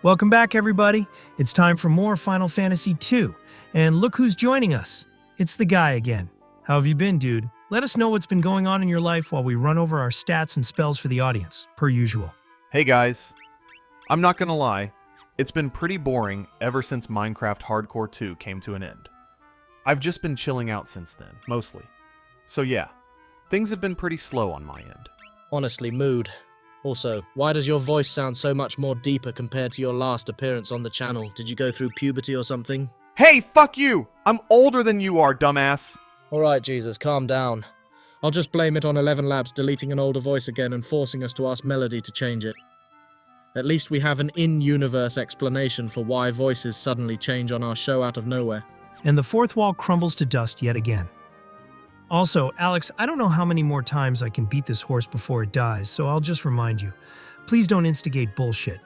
Welcome back, everybody. It's time for more Final Fantasy II. And look who's joining us. It's the guy again. How have you been, dude? Let us know what's been going on in your life while we run over our stats and spells for the audience, per usual. Hey guys. I'm not gonna lie, it's been pretty boring ever since Minecraft Hardcore 2 came to an end. I've just been chilling out since then, mostly. So yeah, things have been pretty slow on my end. Honestly, mood. Also, why does your voice sound so much more deeper compared to your last appearance on the channel? Did you go through puberty or something? Hey, fuck you! I'm older than you are, dumbass! Alright, Jesus, calm down. I'll just blame it on ElevenLabs deleting an older voice again and forcing us to ask Melody to change it. At least we have an in-universe explanation for why voices suddenly change on our show out of nowhere. And the fourth wall crumbles to dust yet again. Also, Alex, I don't know how many more times I can beat this horse before it dies, so I'll just remind you. Please don't instigate bullshit.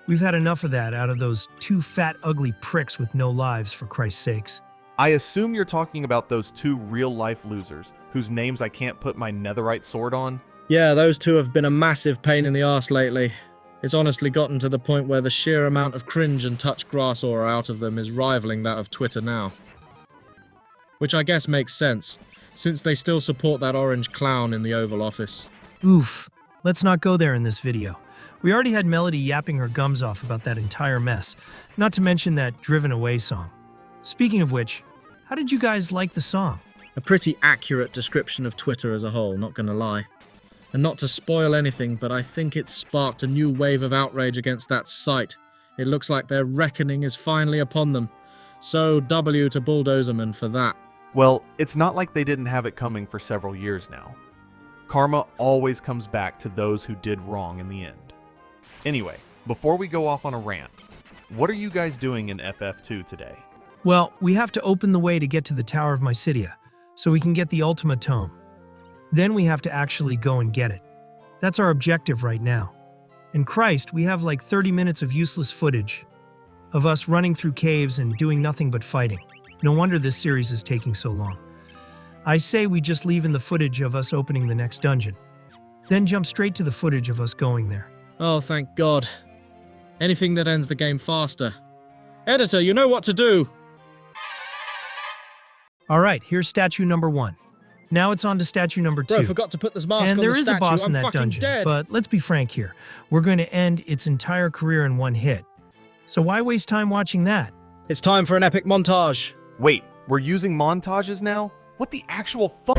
We've had enough of that out of those two fat, ugly pricks with no lives, for Christ's sakes. I assume you're talking about those two real-life losers, whose names I can't put my netherite sword on? Yeah, those two have been a massive pain in the arse lately. It's honestly gotten to the point where the sheer amount of cringe and touch grass aura out of them is rivaling that of Twitter now. Which I guess makes sense, since they still support that orange clown in the Oval Office. Oof. Let's not go there in this video. We already had Melody yapping her gums off about that entire mess, not to mention that Driven Away song. Speaking of which, how did you guys like the song? A pretty accurate description of Twitter as a whole, not gonna lie. And not to spoil anything, but I think it's sparked a new wave of outrage against that site. It looks like their reckoning is finally upon them. So W to Bulldozerman for that. Well, it's not like they didn't have it coming for several years now. Karma always comes back to those who did wrong in the end. Anyway, before we go off on a rant, what are you guys doing in FF2 today? Well, we have to open the way to get to the Tower of Mysidia, so we can get the Ultima Tome. Then we have to actually go and get it. That's our objective right now. And Christ, we have like 30 minutes of useless footage of us running through caves and doing nothing but fighting. No wonder this series is taking so long. I say we just leave in the footage of us opening the next dungeon, then jump straight to the footage of us going there. Oh, thank God. Anything that ends the game faster. Editor, you know what to do! Alright, here's statue number 1. Now it's on to statue number 2. Bro, forgot to put this mask and on there the is statue. a boss in I'm that fucking dungeon, dead. but let's be frank here. We're going to end its entire career in one hit. So why waste time watching that? It's time for an epic montage. Wait, we're using montages now? What the actual fuck?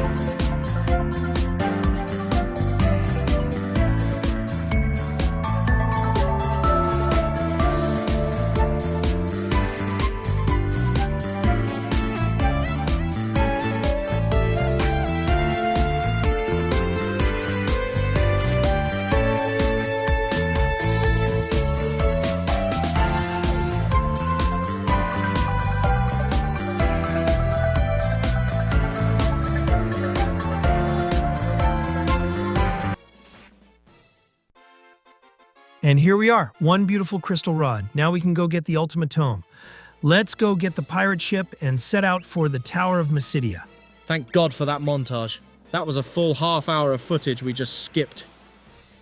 And here we are, one beautiful crystal rod. Now we can go get the Ultima Tome. Let's go get the pirate ship and set out for the Tower of Mysidia. Thank God for that montage. That was a full half hour of footage we just skipped.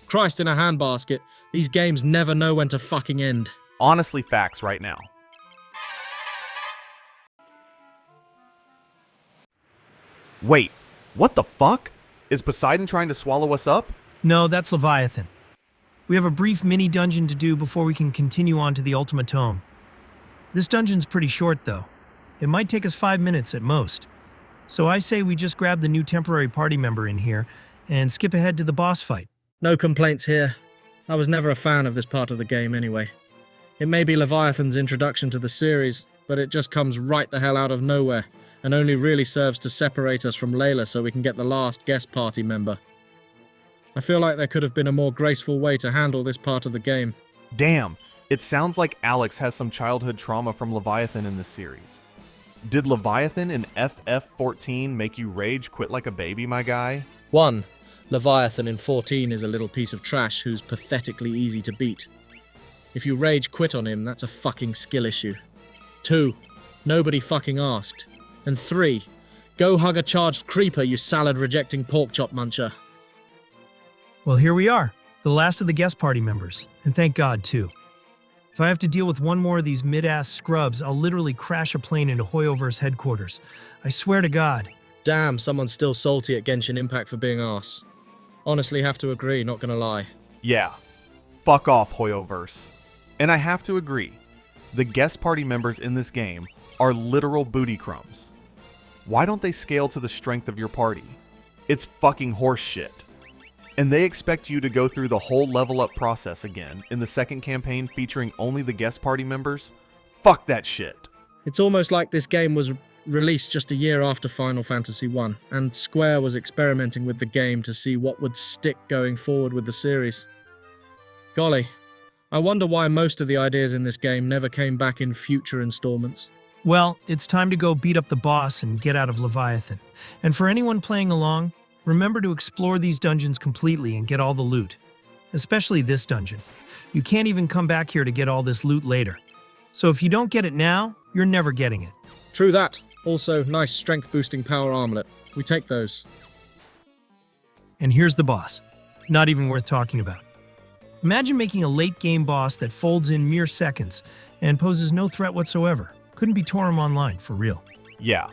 Christ in a handbasket, these games never know when to fucking end. Honestly, facts right now. Wait, what the fuck? Is Poseidon trying to swallow us up? No, that's Leviathan. We have a brief mini-dungeon to do before we can continue on to the Ultima Tome. This dungeon's pretty short, though. It might take us 5 minutes at most. So I say we just grab the new temporary party member in here and skip ahead to the boss fight. No complaints here. I was never a fan of this part of the game anyway. It may be Leviathan's introduction to the series, but it just comes right the hell out of nowhere, and only really serves to separate us from Layla so we can get the last guest party member. I feel like there could have been a more graceful way to handle this part of the game. Damn, it sounds like Alex has some childhood trauma from Leviathan in this series. Did Leviathan in FF14 make you rage quit like a baby, my guy? 1. Leviathan in 14 is a little piece of trash who's pathetically easy to beat. If you rage quit on him, that's a fucking skill issue. 2. Nobody fucking asked. And 3. Go hug a charged creeper, you salad-rejecting pork chop muncher. Well, here we are, the last of the guest party members, and thank God, too. If I have to deal with one more of these mid-ass scrubs, I'll literally crash a plane into Hoyoverse headquarters. I swear to God. Damn, someone's still salty at Genshin Impact for being arse. Honestly, have to agree, not gonna lie. Yeah. Fuck off, Hoyoverse. And I have to agree. The guest party members in this game are literal booty crumbs. Why don't they scale to the strength of your party? It's fucking horse shit. And they expect you to go through the whole level up process again in the second campaign featuring only the guest party members? Fuck that shit. It's almost like this game was released just a year after Final Fantasy I, and Square was experimenting with the game to see what would stick going forward with the series. Golly, I wonder why most of the ideas in this game never came back in future installments. Well, it's time to go beat up the boss and get out of Leviathan. And for anyone playing along, remember to explore these dungeons completely and get all the loot. Especially this dungeon. You can't even come back here to get all this loot later. So if you don't get it now, you're never getting it. True that. Also, nice strength-boosting power armlet. We take those. And here's the boss. Not even worth talking about. Imagine making a late-game boss that folds in mere seconds and poses no threat whatsoever. Couldn't be Toram Online, for real. Yeah.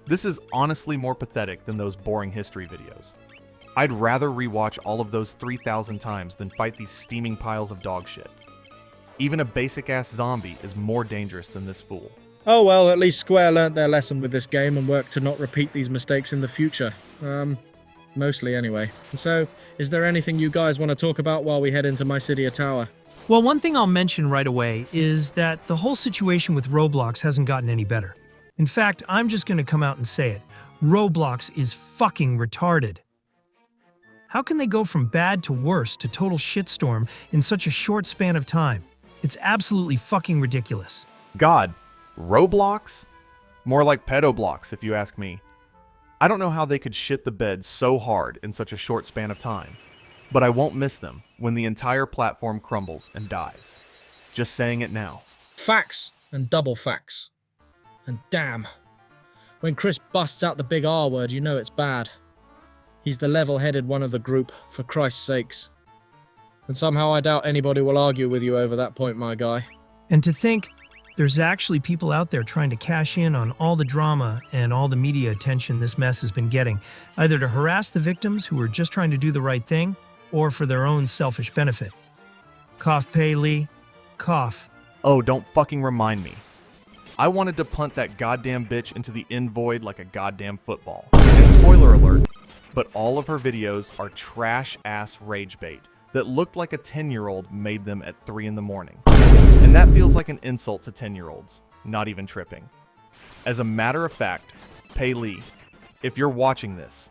This is honestly more pathetic than those boring history videos. I'd rather rewatch all of those 3,000 times than fight these steaming piles of dog shit. Even a basic-ass zombie is more dangerous than this fool. Oh well, at least Square learnt their lesson with this game and worked to not repeat these mistakes in the future. Mostly anyway. So, is there anything you guys want to talk about while we head into Mysidia Tower? Well, one thing I'll mention right away is that the whole situation with Roblox hasn't gotten any better. In fact, I'm just going to come out and say it. Roblox is fucking retarded. How can they go from bad to worse to total shitstorm in such a short span of time? It's absolutely fucking ridiculous. God, Roblox? More like pedoblox, if you ask me. I don't know how they could shit the bed so hard in such a short span of time, but I won't miss them when the entire platform crumbles and dies. Just saying it now. Facts and double facts. And damn, when Chris busts out the big R word, you know it's bad. He's the level-headed one of the group, for Christ's sakes. And somehow I doubt anybody will argue with you over that point, my guy. And to think, there's actually people out there trying to cash in on all the drama and all the media attention this mess has been getting, either to harass the victims who are just trying to do the right thing, or for their own selfish benefit. Cough, pay, Lee. Cough. Oh, don't fucking remind me. I wanted to punt that goddamn bitch into the in-void like a goddamn football. And spoiler alert, but all of her videos are trash-ass rage bait that looked like a 10-year-old made them at 3 in the morning. And that feels like an insult to 10-year-olds, not even tripping. As a matter of fact, Pei Li, if you're watching this,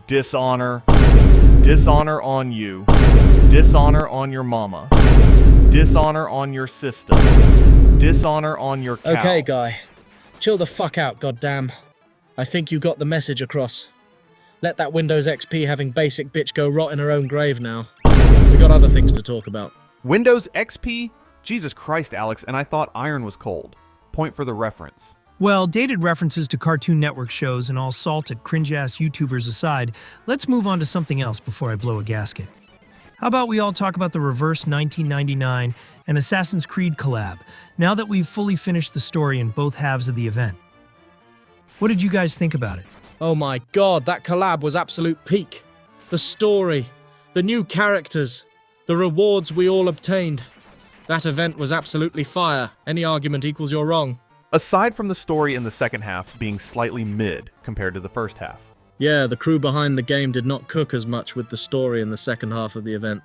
dishonor on you, dishonor on your mama, dishonor on your sister, dishonor on your cow. Okay, guy. Chill the fuck out, goddamn. I think you got the message across. Let that Windows XP having basic bitch go rot in her own grave now. We got other things to talk about. Windows XP? Jesus Christ, Alex, and I thought iron was cold. Point for the reference. Well, dated references to Cartoon Network shows and all salt at cringe-ass YouTubers aside, let's move on to something else before I blow a gasket. How about we all talk about the Reverse 1999 and Assassin's Creed collab, now that we've fully finished the story in both halves of the event? What did you guys think about it? Oh my god, that collab was absolute peak. The story, the new characters, the rewards we all obtained. That event was absolutely fire. Any argument equals you're wrong. Aside from the story in the second half being slightly mid compared to the first half. Yeah, the crew behind the game did not cook as much with the story in the second half of the event.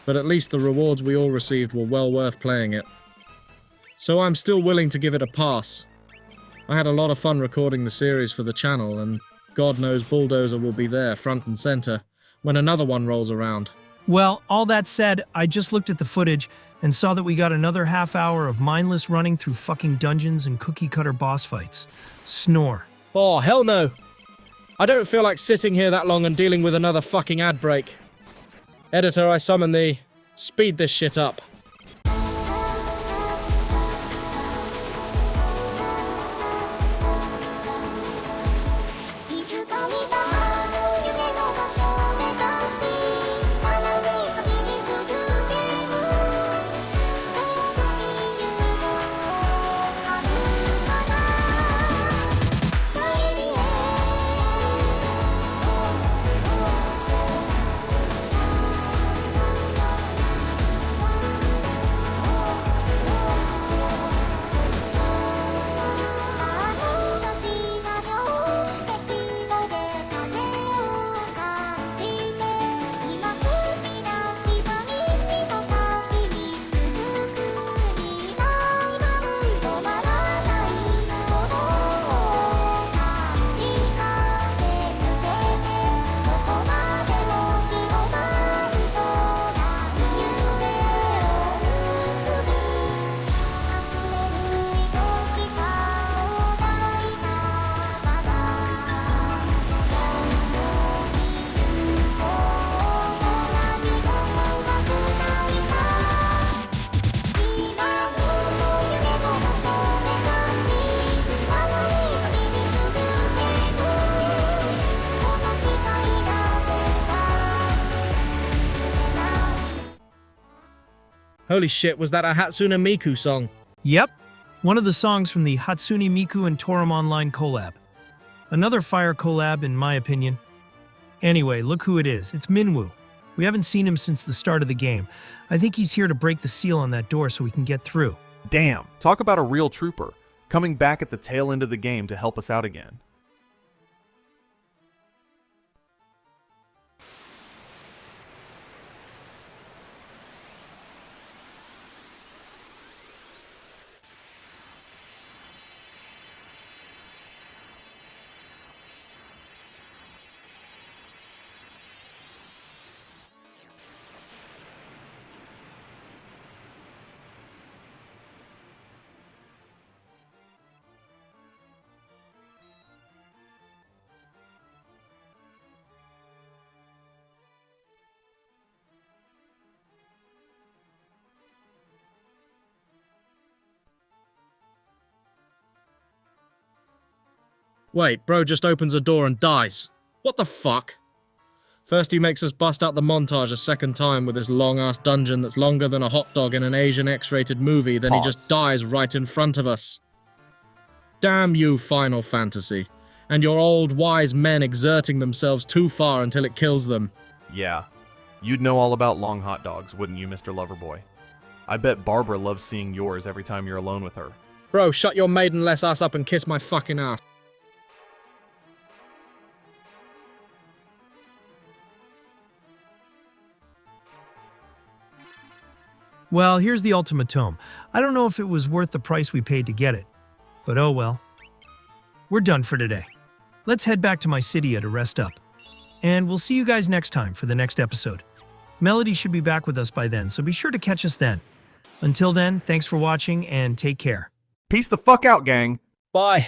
But at least the rewards we all received were well worth playing it. So I'm still willing to give it a pass. I had a lot of fun recording the series for the channel, and God knows Bulldozer will be there, front and center, when another one rolls around. Well, all that said, I just looked at the footage and saw that we got another half hour of mindless running through fucking dungeons and cookie-cutter boss fights. Snore. Oh, hell no! I don't feel like sitting here that long and dealing with another fucking ad break. Editor, I summon thee. Speed this shit up. Holy shit, was that a Hatsune Miku song? Yep, one of the songs from the Hatsune Miku and Toram Online collab. Another fire collab, in my opinion. Anyway, look who it is. It's Minwoo. We haven't seen him since the start of the game. I think he's here to break the seal on that door so we can get through. Damn, talk about a real trooper, coming back at the tail end of the game to help us out again. Wait, bro just opens a door and dies. What the fuck? First he makes us bust out the montage a second time with this long-ass dungeon that's longer than a hot dog in an Asian X-rated movie, then he just dies right in front of us. Damn you, Final Fantasy. And your old wise men exerting themselves too far until it kills them. Yeah, you'd know all about long hot dogs, wouldn't you, Mr. Loverboy? I bet Barbara loves seeing yours every time you're alone with her. Bro, shut your maidenless ass up and kiss my fucking ass. Well, here's the Ultima Tome. I don't know if it was worth the price we paid to get it, but oh well. We're done for today. Let's head back to my city to rest up. And we'll see you guys next time for the next episode. Melody should be back with us by then, so be sure to catch us then. Until then, thanks for watching and take care. Peace the fuck out, gang! Bye.